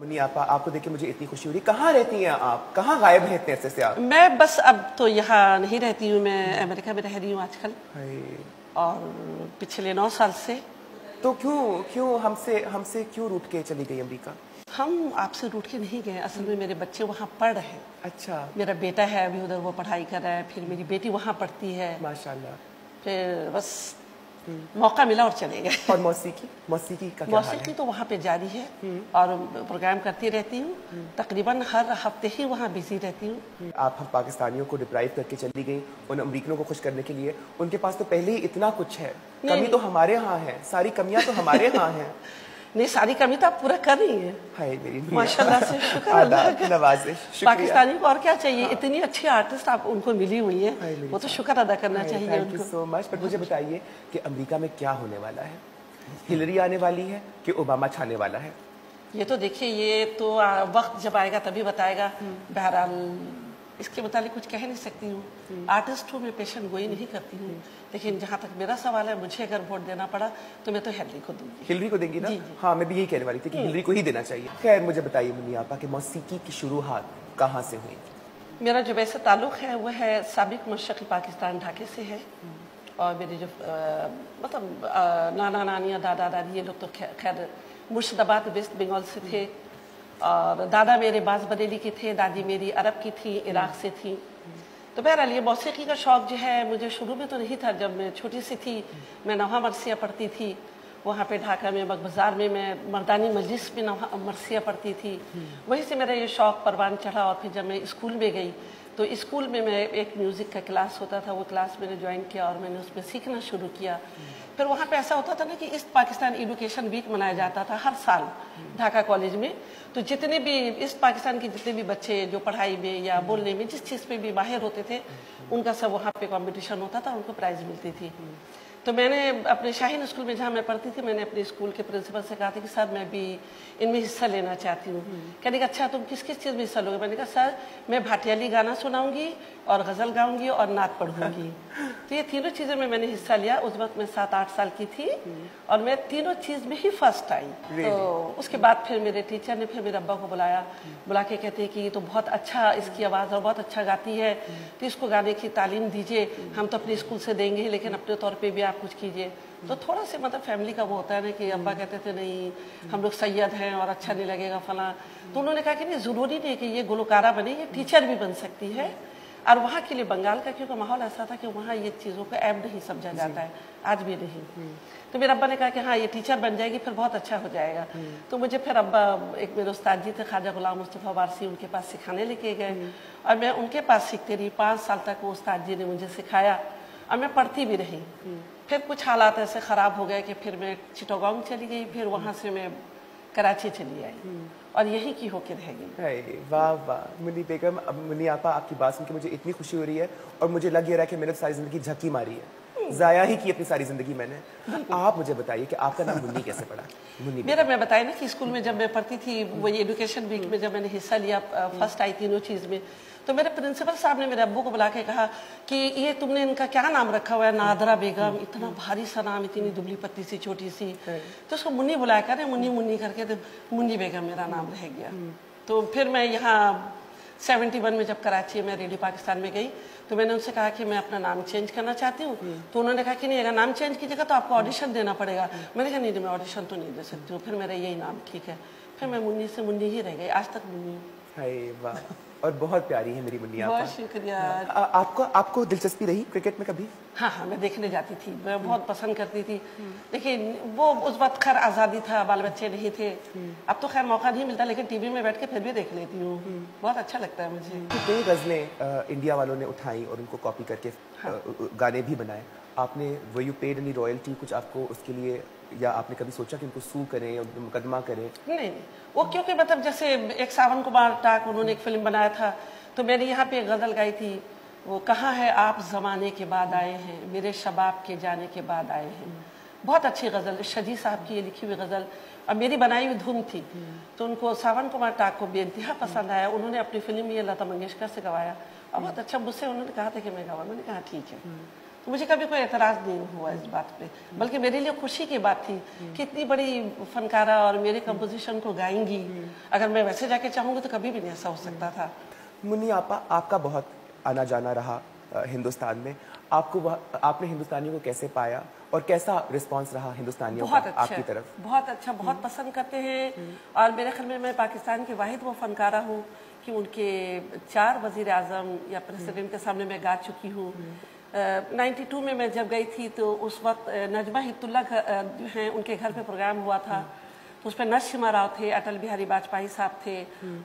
मुन्नी आपा, आपको देख के मुझे इतनी खुशी हो रही। कहाँ रहती हैं आप? कहाँ गायब हैं इतने अरसे से आप? मैं बस अब तो यहाँ नहीं रहती हूँ, मैं अमेरिका में रह रही हूँ आजकल, और पिछले 9 साल से। तो क्यों क्यों हमसे हमसे क्यों रूठ के चली गई अमेरिका? हम आपसे रूठ के नहीं गए, असल में मेरे बच्चे वहाँ पढ़ रहे हैं। अच्छा। मेरा बेटा है अभी उधर, वो पढ़ाई कर रहा है, फिर मेरी बेटी वहाँ पढ़ती है। माशाल्लाह। फिर बस मौका मिला और चले गए। और मौसीकी मौसीकी का क्या हाल है? मौसीकी तो वहाँ पे जारी है और प्रोग्राम करती रहती हूँ, तकरीबन हर हफ्ते ही वहाँ बिजी रहती हूँ। आप हम पाकिस्तानियों को डिप्राइव करके चली गई उन अमरीकनों को खुश करने के लिए। उनके पास तो पहले ही इतना कुछ है, कमी तो हमारे यहाँ है, सारी कमियां तो हमारे यहाँ हैं। नहीं, सारी कमी तो आप पूरा कर रही हैं। हाय मेरी माशाल्लाह से, शुक्र अल्लाह का। नवाज़िश, शुक्रिया। पाकिस्तानी को और क्या चाहिए, इतनी अच्छी आर्टिस्ट आप उनको मिली हुई है, वो तो शुक्र अदा करना चाहिए उनको। Thank you so much. पर मुझे बताइए कि अमेरिका में क्या होने वाला है? हिलरी आने वाली है कि ओबामा छाने वाला है? ये तो देखिए, ये तो वक्त जब आएगा तभी बताएगा। बहरहाल इसके मुतालिक कुछ कह नहीं सकती हूँ। आर्टिस्ट हूँ मैं, पेशेंट गोई नहीं करती हूँ, लेकिन जहाँ तक मेरा सवाल है, मुझे अगर वोट देना पड़ा तो मैं तो हिलरी को दूंगी। हिलरी को देंगी ना? जी, जी। हाँ, मैं भी यही कहने वाली थी कि हिलरी को ही देना चाहिए। खैर, मुझे बताइए मुन्नी आपा कि मौसीकी की शुरुआत कहाँ से हुई? मेरा जो वैसे ताल्लुक है वो है साबिक मशरक़ी पाकिस्तान ढाके से है, और मेरे जो मतलब नाना नानियाँ दादा दादी ये लोग तो खैर मुर्शिदाबाद वेस्ट बंगाल से थे, और दादा मेरे बाज बरेली के थे, दादी मेरी अरब की थी, इराक से थी। तो बहरहाल ये मौसीकी का शौक़ जो है मुझे शुरू में तो नहीं था। जब मैं छोटी सी थी, मैं नौहा मरसिया पढ़ती थी, वहाँ पे ढाका में बाज़ार में मैं मर्दानी मजलिस में नौहा मरसिया पढ़ती थी। वहीं से मेरा ये शौक़ परवान चढ़ा, और फिर जब मैं स्कूल में गई तो स्कूल में मैं एक म्यूज़िक का क्लास होता था, वो क्लास मैंने ज्वाइन किया और मैंने उसमें सीखना शुरू किया। फिर वहाँ पे ऐसा होता था ना कि ईस्ट पाकिस्तान एजुकेशन वीक मनाया जाता था हर साल ढाका कॉलेज में। तो जितने भी ईस्ट पाकिस्तान के जितने भी बच्चे जो पढ़ाई में या बोलने में जिस चीज़ पे भी माहिर होते थे, उनका सब वहाँ पे कंपटीशन होता था, उनको प्राइज़ मिलती थी। तो मैंने अपने शाहीन स्कूल में जहाँ मैं पढ़ती थी, मैंने अपने स्कूल के प्रिंसिपल से कहा था कि सर मैं भी इनमें हिस्सा लेना चाहती हूँ। कहने का अच्छा तुम किस किस चीज़ में हिस्सा लोगे? मैंने कहा सर मैं भाटियाली गाना सुनाऊंगी और गज़ल गाऊंगी और नात पढ़ूंगी। तो ये तीनों चीज़ों में मैंने हिस्सा लिया। उस वक्त मैं 7-8 साल की थी और मैं तीनों चीज़ में ही फर्स्ट आई। तो उसके बाद फिर मेरे टीचर ने फिर मेरे अब्बा को बुला के कहते कि ये तो बहुत अच्छा इसकी आवाज़ और बहुत अच्छा गाती है, तो इसको गाने की तालीम दीजिए। हम तो अपने स्कूल से देंगे, लेकिन अपने तौर पर भी आप कुछ कीजिए। तो थोड़ा से मतलब फैमिली का वो होता है ना कि अब्बा कहते थे नहीं हम लोग सैयद हैं और अच्छा नहीं लगेगा फला। तो उन्होंने कहा कि नहीं, ज़रूरी नहीं कि ये गुलकारा बने, ये टीचर भी बन सकती है। और वहाँ के लिए बंगाल का क्योंकि माहौल ऐसा था कि वहाँ ये चीज़ों को ऐब नहीं समझा जाता है, आज भी नहीं। तो मेरे अब्बा ने कहा कि हाँ ये टीचर बन जाएगी, फिर बहुत अच्छा हो जाएगा। तो मुझे फिर अब्बा, एक मेरे उस्ताद जी थे ख्वाजा गुलाम मुस्तफ़ा वारसी, उनके पास सिखाने लेके गए और मैं उनके पास सीखती रही। 5 साल तक वो उस्ताद जी ने मुझे सिखाया और मैं पढ़ती भी रही। फिर कुछ हालात ऐसे ख़राब हो गए कि फिर मैं चिटोगांव चली गई, फिर वहाँ से मैं कराची चली आई और यहीं की होकर रह गई। वाह वाह मुन्नी बेगम, अब मुन्नी आपा आपकी बात सुन के मुझे इतनी खुशी हो रही है और मुझे लग ये रहा है कि मैंने सारी ज़िंदगी झक्की मारी है, ज़ाया ही की अपनी सारी ज़िंदगी मैंने। आप मुझे बताइए कि आपका नाम मुन्नी कैसे पड़ा? मुन्नी मेरा, मैं बताया ना कि स्कूल में जब मैं पढ़ती थी, वो एजुकेशन वीक में जब मैंने हिस्सा लिया, फर्स्ट आई तीनों चीज़ में, तो मेरे प्रिंसिपल साहब ने मेरे अब्बू को बुला के कहा कि ये तुमने इनका क्या नाम रखा हुआ है? नादरा बेगम, इतना भारी सा नाम, इतनी दुबली पतली सी छोटी सी। तो उसको मुन्नी बुलाया करे, मुन्नी मुन्नी करके, तो मुन्नी बेगम मेरा नाम रह गया। तो फिर मैं यहाँ 71 में जब कराची में रेडियो पाकिस्तान में गई तो मैंने उनसे कहा कि मैं अपना नाम चेंज करना चाहती हूँ। तो उन्होंने कहा कि नहीं, अगर नाम चेंज कीजिएगा तो आपको ऑडिशन देना पड़ेगा। मैंने कहा नहीं, मैं ऑडिशन तो नहीं दे सकती हूँ, फिर मेरा यही नाम ठीक है। फिर मैं मुन्नी से मुन्नी ही रह गई, आज तक मुन्नी हूँ। वाह, और बहुत प्यारी है मेरी मुन्नी आपा। बहुत शुक्रिया। आपको दिलचस्पी रही क्रिकेट में कभी? हाँ, मैं देखने जाती थी, मैं बहुत पसंद करती थी। लेकिन वो उस वक्त खैर आज़ादी था, बाल बच्चे नहीं थे। अब तो खैर मौका नहीं मिलता, लेकिन टीवी में बैठ के फिर भी देख लेती हूँ, बहुत अच्छा लगता है मुझे। कई गज़लें इंडिया वालों ने उठाई और उनको कॉपी करके गाने भी बनाए। आपने were you paid any royalty, कुछ आपको उसके लिए, या आपने कभी सोचा कि उनको सू करें या मुकदमा करें? नहीं, वो क्योंकि मतलब जैसे एक सावन कुमार टाक, उन्होंने एक फिल्म बनाया था, तो मैंने यहाँ पे एक गज़ल गाई थी, वो कहाँ है आप ज़माने के बाद आए हैं, मेरे शबाब के जाने के बाद आए हैं। बहुत अच्छी गज़ल, शजी साहब की ये लिखी हुई गज़ल और मेरी बनाई हुई धुन थी। तो उनको सावन कुमार टाक को बेइंतहा पसंद आया, उन्होंने अपनी फिल्म में लता मंगेशकर से गवाया और बहुत अच्छा, मुझसे उन्होंने कहा था कि मैं गवा, मैंने कहा ठीक है। तो मुझे कभी कोई एतराज़ नहीं हुआ इस बात पे, बल्कि मेरे लिए खुशी की बात थी कि इतनी बड़ी फनकारा और मेरे कंपोजिशन को गाएंगी। अगर मैं वैसे जाके चाहूँगी तो कभी भी नहीं ऐसा हो सकता था। मुन्नी आपा, आपका बहुत आना जाना रहा हिंदुस्तान में, आपने हिंदुस्तानियों को कैसे पाया और कैसा रिस्पांस रहा हिंदुस्तानियों का आपकी तरफ? बहुत अच्छा, बहुत पसंद करते हैं। और मेरे ख्याल में मैं पाकिस्तान की वाहिद वो फनकारा हूँ कि उनके 4 वज़ीर आज़म या प्रेसिडेंट के सामने मैं गा चुकी हूँ। 92 में मैं जब गई थी तो उस वक्त नजमा हिप्तुल्ला जो हैं उनके घर पे प्रोग्राम हुआ था, तो उस पर नरसिम्हा राव थे, अटल बिहारी वाजपेयी साहब थे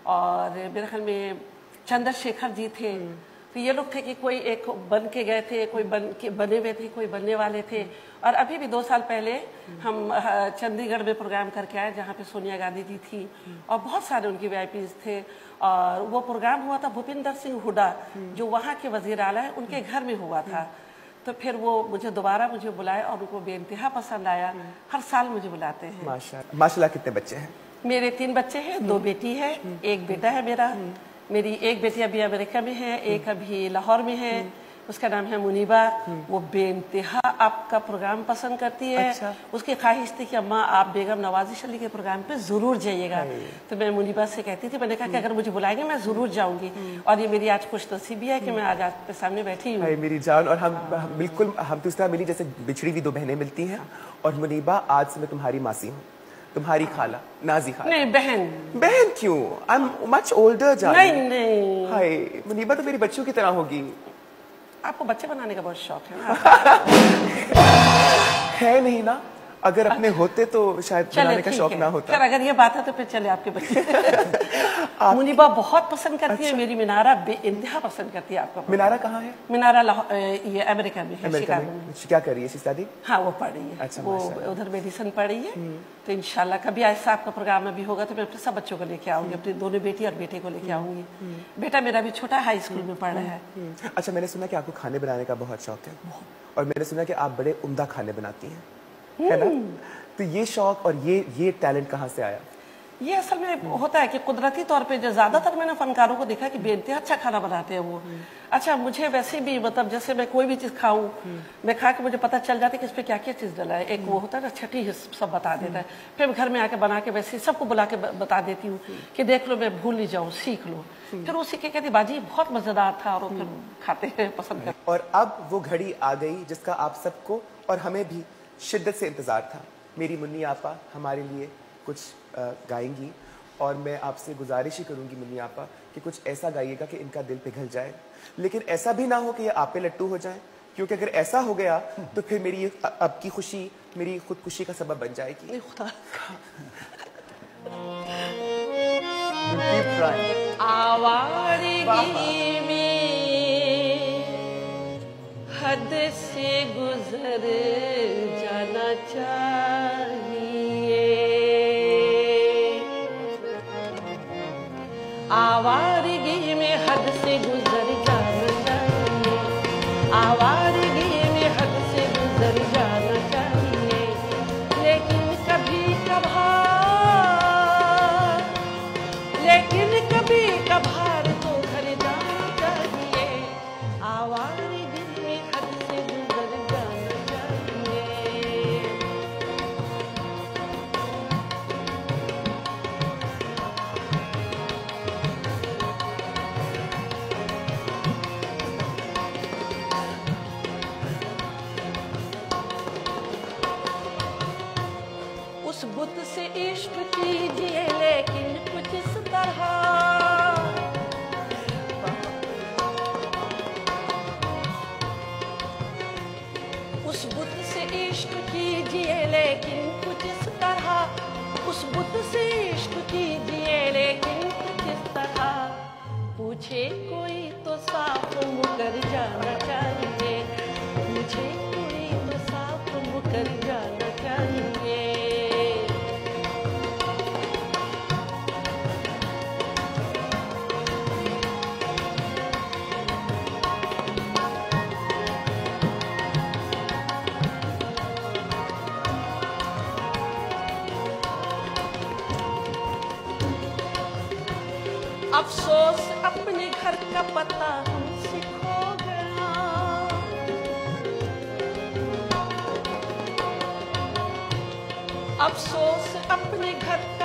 और मेरे ख्याल में चंद्रशेखर जी थे। तो ये लोग थे कि कोई एक बन के गए थे, कोई बने हुए थे, कोई बनने वाले थे। और अभी भी 2 साल पहले हम चंडीगढ़ में प्रोग्राम करके आए जहाँ पे सोनिया गांधी जी थी और बहुत सारे उनके वीआईपीज थे। और वो प्रोग्राम हुआ था भूपिंदर सिंह हुड्डा जो वहाँ के वजीर आला है, उनके घर में हुआ था। तो फिर वो दोबारा मुझे बुलाए और उनको बेइंतहा पसंद आया। हर साल मुझे बुलाते हैं। माशाल्लाह। कितने बच्चे हैं? मेरे 3 बच्चे हैं, 2 बेटी है, 1 बेटा है मेरा। मेरी एक बेटी अभी अमेरिका में है, एक अभी लाहौर में है, उसका नाम है मुनीबा। वो बेइंतहा आपका प्रोग्राम पसंद करती है। अच्छा। उसकी ख्वाहिश थी कि अम्मा आप बेगम नवाजिश अली के प्रोग्राम पे जरूर जाइएगा। तो मैं मुनीबा से कहती थी, मैंने कहा कि अगर मुझे बुलाएंगे मैं जरूर जाऊंगी। और ये मेरी आज खुशनसीबी है कि मैं आज आपके सामने बैठी हूँ। मेरी जान, और हम बिल्कुल हम तो इस तरह मिली जैसे बिछड़ी हुई 2 बहनें मिलती हैं। और मुनीबा, आज से मैं तुम्हारी मासी हूँ, तुम्हारी खाला, नाजी खाला। नहीं बहन। बहन क्यों? आई एम मच ओल्डर जान। नहीं। हाय, मुनीबा तो मेरी बच्चियों की तरह होगी। आपको बच्चे बनाने का बहुत शौक है ना? है नहीं ना, अगर अपने होते तो शायद बनाने का शौक ना होता। खैर अगर ये बात है तो फिर चले आपके बच्चे। मुनीबा बहुत पसंद करती है मेरी मिनारा, बेइंतहा पसंद करती है आपका। मिनारा कहाँ है? मिनारा ये अमेरिका में है, शिकागो में। क्या कर रही है शादी? हाँ वो पढ़ रही है। अच्छा, वो उधर मेडिसिन पढ़ रही है। तो इंशाल्लाह कभी ऐसा आपका प्रोग्राम अभी होगा तो मैं अपने सब बच्चों को लेके आऊंगी, अपनी दोनों बेटी और बेटे को लेके आऊंगी। बेटा मेरा भी छोटा हाई स्कूल में पढ़ रहा है। अच्छा, मैंने सुना कि आपको खाने बनाने का बहुत शौक है और मैंने सुना कि आप बड़े उम्दा खाने बनाती हैं, है ना? तो ये शौक और ये टैलेंट कहाँ से आया? ये असल में होता है कि कुदरती तौर पे जो ज्यादातर मैंने फनकारों को देखा कि बेइंतहा अच्छा खाना बनाते हैं वो। अच्छा, मुझे वैसे भी मतलब जैसे मैं कोई भी चीज खाऊं, मैं खा के मुझे पता चल जाता है कि इस पे क्या क्या चीज डला है। एक वो होता है ना छठी सब बता देता है, फिर घर में आके बना के वैसे सबको बुला के बता देती हूँ कि देख लो, मैं भूल नहीं जाऊँ, सीख लो। फिर वो सीख के कहती बाजी बहुत मजेदार था, और फिर खाते हैं, पसंद करते। और अब वो घड़ी आ गई जिसका आप सबको और हमें भी शिद्दत से इंतजार था। मेरी मुन्नी आपा हमारे लिए कुछ गाएंगी और मैं आपसे गुजारिश ही करूंगी मुन्नी आपा कि कुछ ऐसा गाइएगा कि इनका दिल पिघल जाए, लेकिन ऐसा भी ना हो कि ये आप पे लट्टू हो जाए, क्योंकि अगर ऐसा हो गया तो फिर मेरी अब की खुशी मेरी खुदकुशी का सबब बन जाएगी। आवारगी में हद से गुजर जाना चाहिए, आवारगी में हद से गुजर जाना चाहिए, आवारगी में हद से गुजर जाना चाहिए। लेकिन कभी कभार तो घर जाना चाहिए, आवारगी में हद से गुजर जाना चाहिए। उस बुत से इश्क कीजिए लेकिन कुछ इस तरह, उस बुत से इश्क कीजिए लेकिन कुछ इस तरह, उस बुत से इश्क कीजिए लेकिन कुछ इस तरह। पूछे कोई तो साफ मुकर जाना चाहिए, पूछे कोई तो साफ मुकर जाना चाहिए। अफसोस अपने घर का पता हमसे खो गया, अफसोस अपने घर